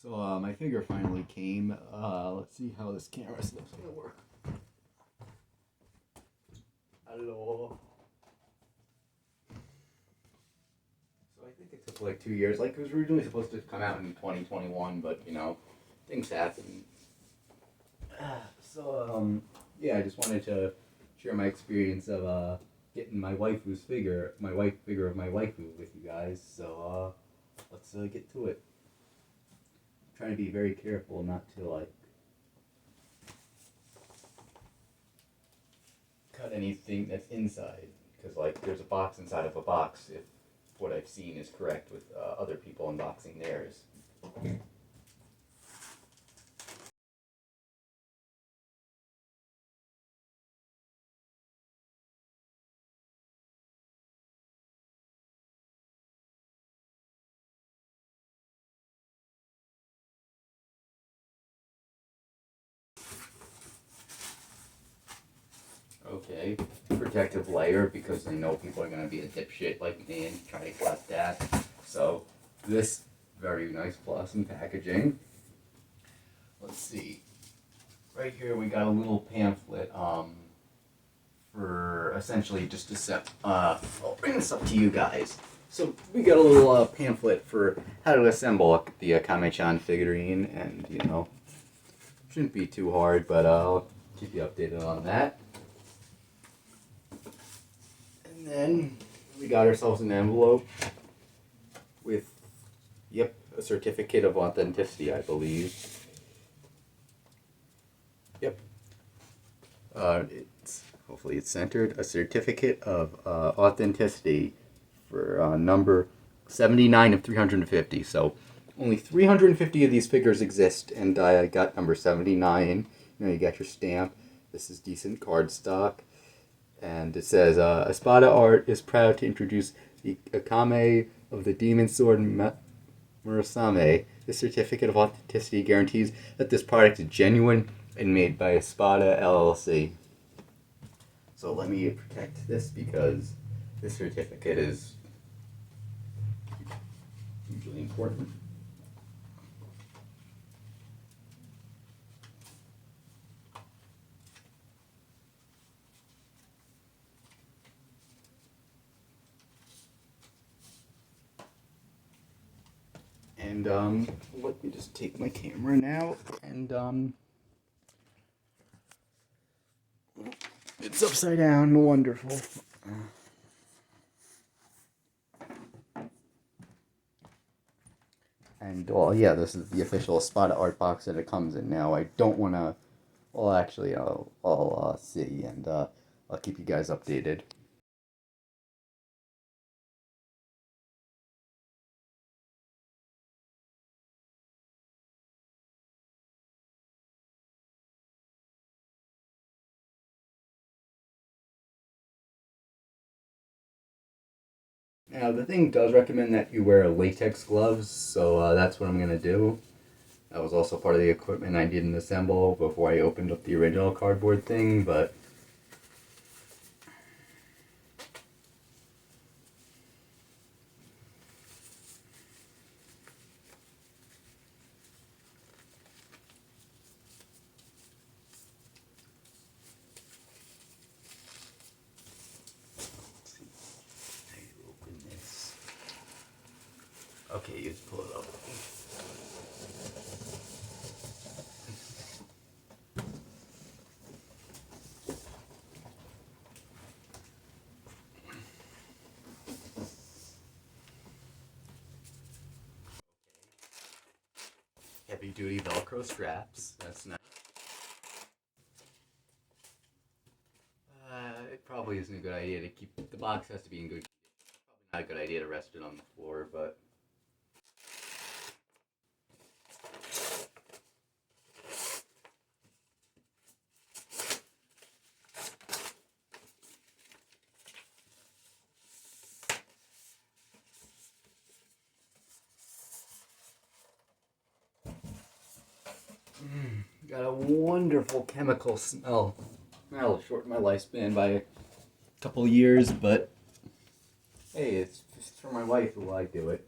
So my figure finally came. Let's see how this camera stuff's gonna work. Hello. So I think it took like 2 years. Like it was originally supposed to come out in 2021, but you know, things happen. So yeah, I just wanted to share my experience of getting my waifu's figure, figure of my waifu with you guys. So let's get to it. I'm trying to be very careful not to like cut anything that's inside, because like there's a box inside of a box. If what I've seen is correct with other people unboxing theirs. Okay, protective layer because I know people are gonna be a dipshit like me and try to collect that. So this very nice Blossom packaging. Let's see. Right here we got a little pamphlet for essentially just to set I'll bring this up to you guys. So we got a little pamphlet for how to assemble the Akame-chan figurine, and you know, shouldn't be too hard, but I'll keep you updated on that. And then we got ourselves an envelope with, yep, a certificate of authenticity, I believe. Yep. Hopefully it's centered. A certificate of authenticity for number 79 of 350. So only 350 of these figures exist, and I got number 79. You know, you got your stamp. This is decent cardstock. And it says, Espada Art is proud to introduce the Akame of the Demon Sword Murasame. This certificate of authenticity guarantees that this product is genuine and made by Espada LLC. So let me protect this because this certificate is hugely important. And let me just take my camera now, and it's upside down. Wonderful. And well, yeah, this is the official Espada art box that it comes in. Now I don't want to. Well, actually, I'll see, and I'll keep you guys updated. Now, the thing does recommend that you wear latex gloves, so that's what I'm going to do. That was also part of the equipment I didn't assemble before I opened up the original cardboard thing, but... Let's see. How do you open this? Okay, you just pull it up. Heavy duty Velcro straps. That's nice. It probably isn't a good idea to keep the box. Has to be in good. Probably not a good idea to rest it on the floor, but. Got a wonderful chemical smell. That'll shorten my lifespan by a couple years, but hey, it's just for my wife who I do it.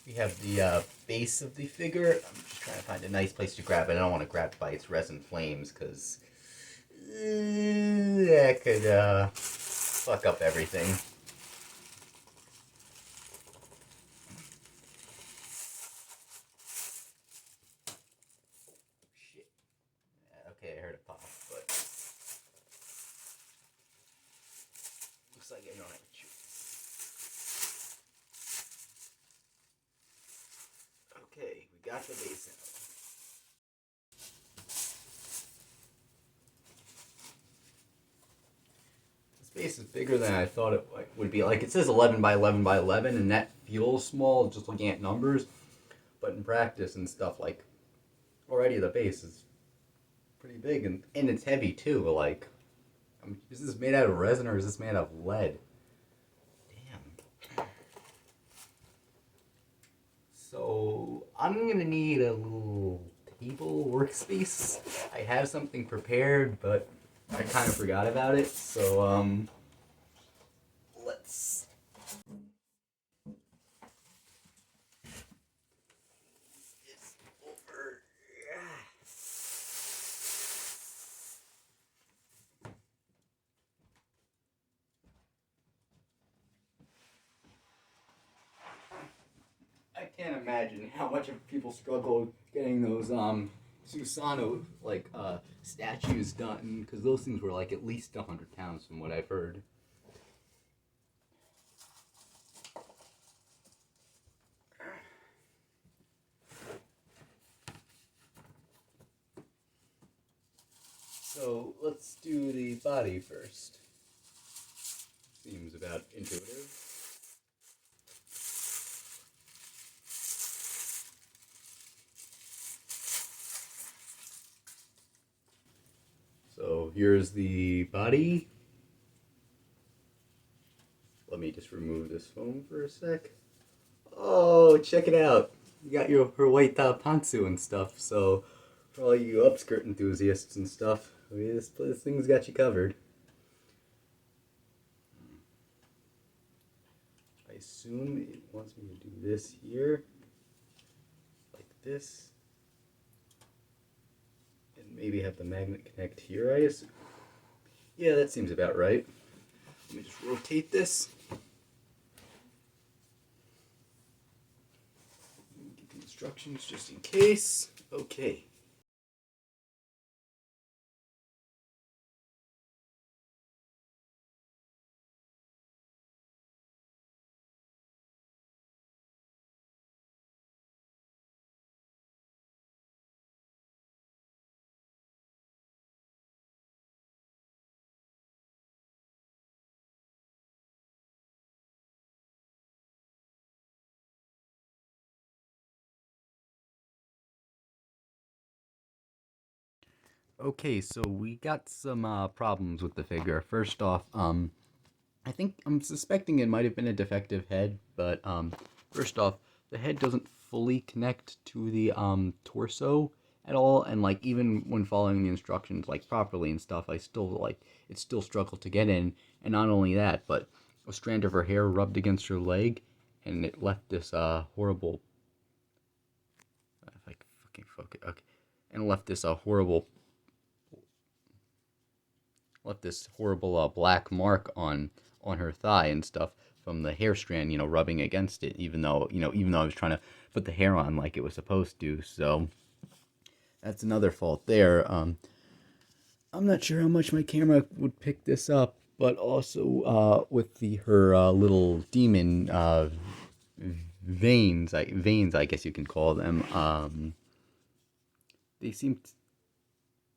We have the base of the figure. I'm just trying to find a nice place to grab it. I don't want to grab it by its resin flames because that could fuck up everything. Shit. Okay, I heard it pop, but looks like I don't have a choice. Okay, we got the base out. Space is bigger than I thought it would be. Like, it says 11 by 11 by 11, and that feels small just looking at numbers. But in practice and stuff, like, already the base is pretty big, and it's heavy too. Like, is this made out of resin or is this made out of lead? Damn. So, I'm gonna need a little table workspace. I have something prepared, but I kind of forgot about it, so let's. It's over. I can't imagine how much of people struggle getting those Susano statues done, because those things were like at least 100 pounds from what I've heard. So let's do the body first. Seems about intuitive. So here's the body. Let me just remove this foam for a sec. Oh, check it out. You got her white pantsu and stuff. So for all you upskirt enthusiasts and stuff, this thing's got you covered. I assume it wants me to do this here, like this, and maybe have the magnet connect here, I assume. Yeah, that seems about right. Let me just rotate this. Get the instructions just in case. Okay. Okay, so we got some problems with the figure. First off, I think I'm suspecting it might have been a defective head, but first off, the head doesn't fully connect to the torso at all, and like even when following the instructions like properly and stuff, I still like it still struggled to get in. And not only that, but a strand of her hair rubbed against her leg, and it left this horrible. If I can fucking focus, okay, and left this horrible black mark on her thigh and stuff from the hair strand, rubbing against it, even though I was trying to put the hair on like it was supposed to. So that's another fault there. I'm not sure how much my camera would pick this up, but also with her little demon veins, I guess you can call them. They seem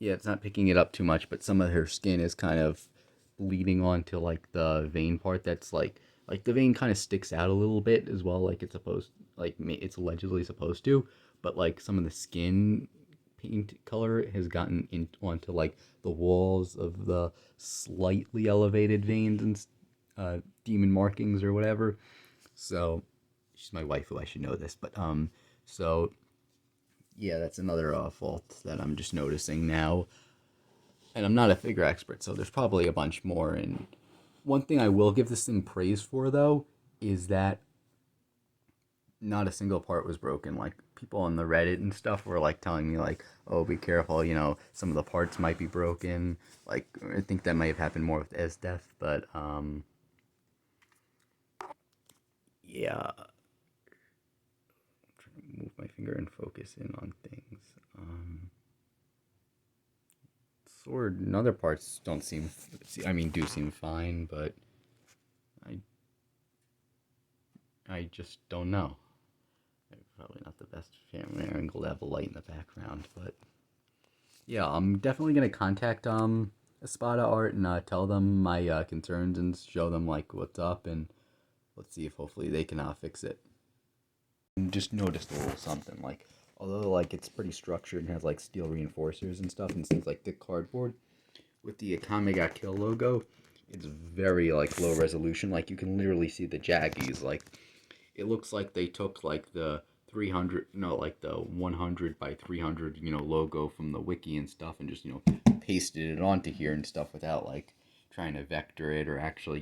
yeah, it's not picking it up too much, but some of her skin is kind of bleeding onto like the vein part. That's like the vein kind of sticks out a little bit as well, like it's allegedly supposed to. But like some of the skin paint color has gotten in onto like the walls of the slightly elevated veins and demon markings or whatever. So she's my waifu. I should know this, but so yeah, that's another fault that I'm just noticing now. And I'm not a figure expert, so there's probably a bunch more. And one thing I will give this thing praise for, though, is that not a single part was broken. Like people on the Reddit and stuff were like telling me like, "Oh, be careful, some of the parts might be broken." Like I think that might have happened more with SDEF, but yeah, I'm trying to move my finger and focus in on things. Sword and other parts don't seem, I mean, do seem fine, but I I just don't know. Probably not the best camera angle to have a light in the background, but yeah, I'm definitely gonna contact Espada Art and tell them my concerns and show them like what's up, and let's see if hopefully they can fix it. And just noticed a little something like, although like it's pretty structured and has like steel reinforcers and stuff and seems like thick cardboard, with the Akame got Kill logo, it's very like low resolution. Like you can literally see the jaggies. Like it looks like they took like the 300, no, like the 100 by 300, logo from the wiki and stuff, and just pasted it onto here and stuff without like trying to vector it or actually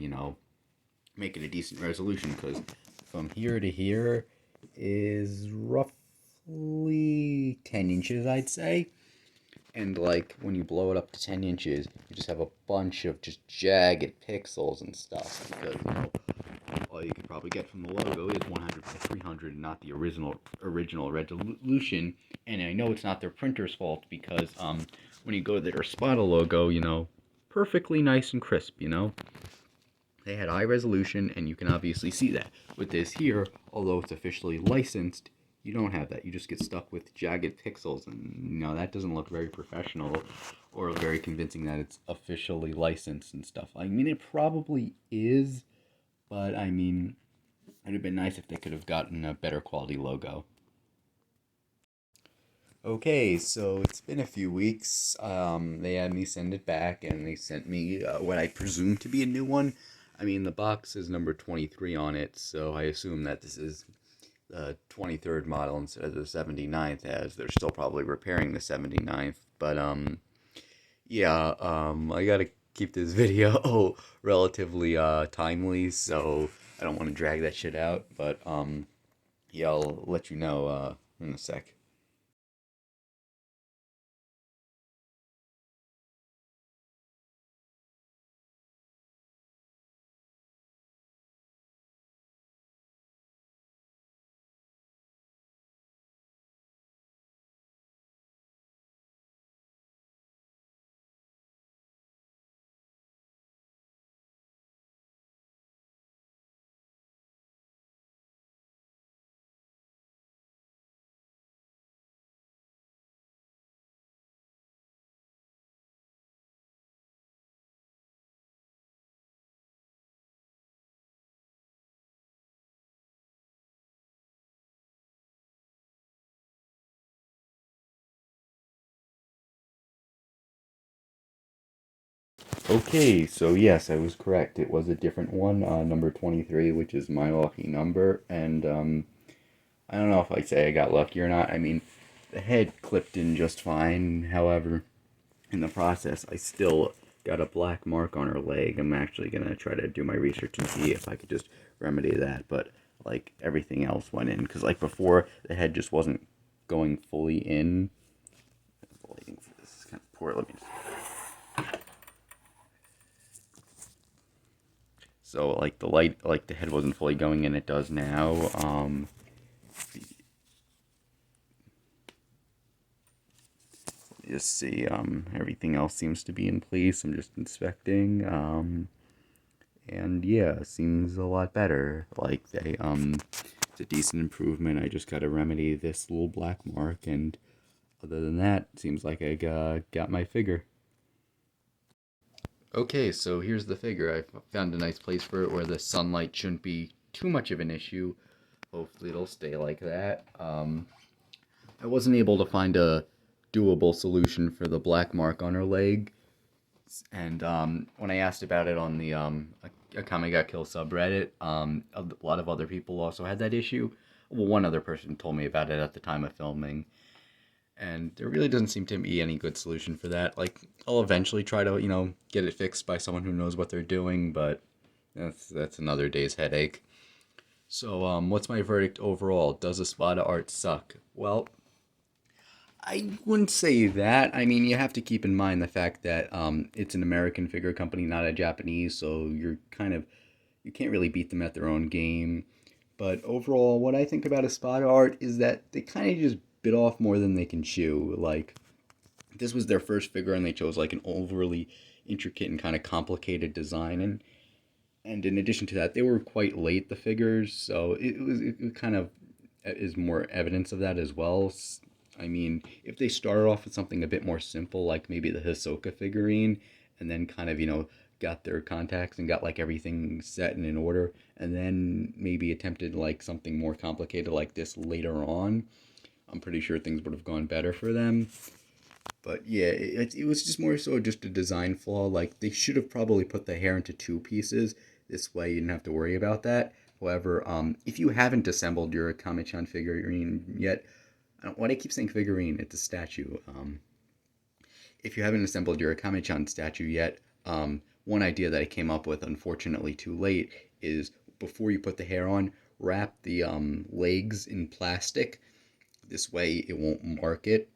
make it a decent resolution. Because from here to here is roughly 10 inches, I'd say. And like when you blow it up to 10 inches, you just have a bunch of just jagged pixels and stuff. Because all you could probably get from the logo is 100 by 300, not the original resolution. And I know it's not their printer's fault because when you go to their Spada logo, perfectly nice and crisp. They had high resolution, and you can obviously see that. With this here, although it's officially licensed, you don't have that. You just get stuck with jagged pixels, and that doesn't look very professional or very convincing that it's officially licensed and stuff. I mean, it probably is, but I mean, it'd have been nice if they could have gotten a better quality logo. Okay, so it's been a few weeks. They had me send it back, and they sent me what I presume to be a new one. I mean, the box is number 23 on it, so I assume that this is the 23rd model instead of the 79th, as they're still probably repairing the 79th. But, yeah, I gotta keep this video relatively timely, so I don't want to drag that shit out. But, yeah, I'll let you know in a sec. Okay, so yes, I was correct. It was a different one, number 23, which is my lucky number. And I don't know if I'd say I got lucky or not. I mean, the head clipped in just fine. However, in the process, I still got a black mark on her leg. I'm actually going to try to do my research and see if I could just remedy that. But, like, everything else went in. Because, like, before, the head just wasn't going fully in. The lighting for this is kind of poor. Let me just... So like the light, like the head wasn't fully going in. It does now. Just see. Everything else seems to be in place. I'm just inspecting. And yeah, seems a lot better. Like it's a decent improvement. I just gotta remedy this little black mark, and other than that, seems like I got my figure. Okay, so here's the figure. I found a nice place for it where the sunlight shouldn't be too much of an issue. Hopefully it'll stay like that. I wasn't able to find a doable solution for the black mark on her leg. And when I asked about it on the Akame Got Kill subreddit, a lot of other people also had that issue. Well, one other person told me about it at the time of filming. And there really doesn't seem to be any good solution for that. Like, I'll eventually try to, get it fixed by someone who knows what they're doing, but that's another day's headache. So, what's my verdict overall? Does Espada art suck? Well, I wouldn't say that. I mean, you have to keep in mind the fact that it's an American figure company, not a Japanese, so you can't really beat them at their own game. But overall, what I think about Espada art is that they kind of just bit off more than they can chew. Like, this was their first figure, and they chose like an overly intricate and kind of complicated design, and in addition to that, they were quite late, the figures, so it kind of is more evidence of that as well. I mean, if they started off with something a bit more simple, like maybe the Hisoka figurine, and then kind of, got their contacts and got like everything set and in order, and then maybe attempted like something more complicated like this later on, I'm pretty sure things would have gone better for them. But yeah, it was just more so just a design flaw. Like, they should have probably put the hair into two pieces. This way you didn't have to worry about that. However, if you haven't assembled your Akame-chan figurine yet, why do I keep saying figurine? It's a statue. If you haven't assembled your Akame-chan statue yet, one idea that I came up with, unfortunately too late, is before you put the hair on, wrap the legs in plastic. This way it won't mark it.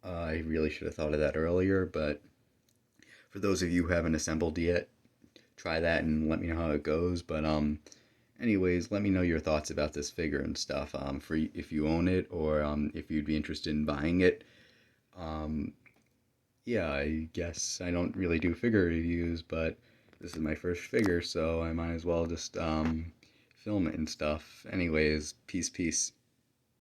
I really should have thought of that earlier, but for those of you who haven't assembled yet, try that and let me know how it goes. But anyways, let me know your thoughts about this figure and stuff. For if you own it or if you'd be interested in buying it. Um, yeah, I guess I don't really do figure reviews, but this is my first figure, so I might as well just film it and stuff. Anyways, peace, peace.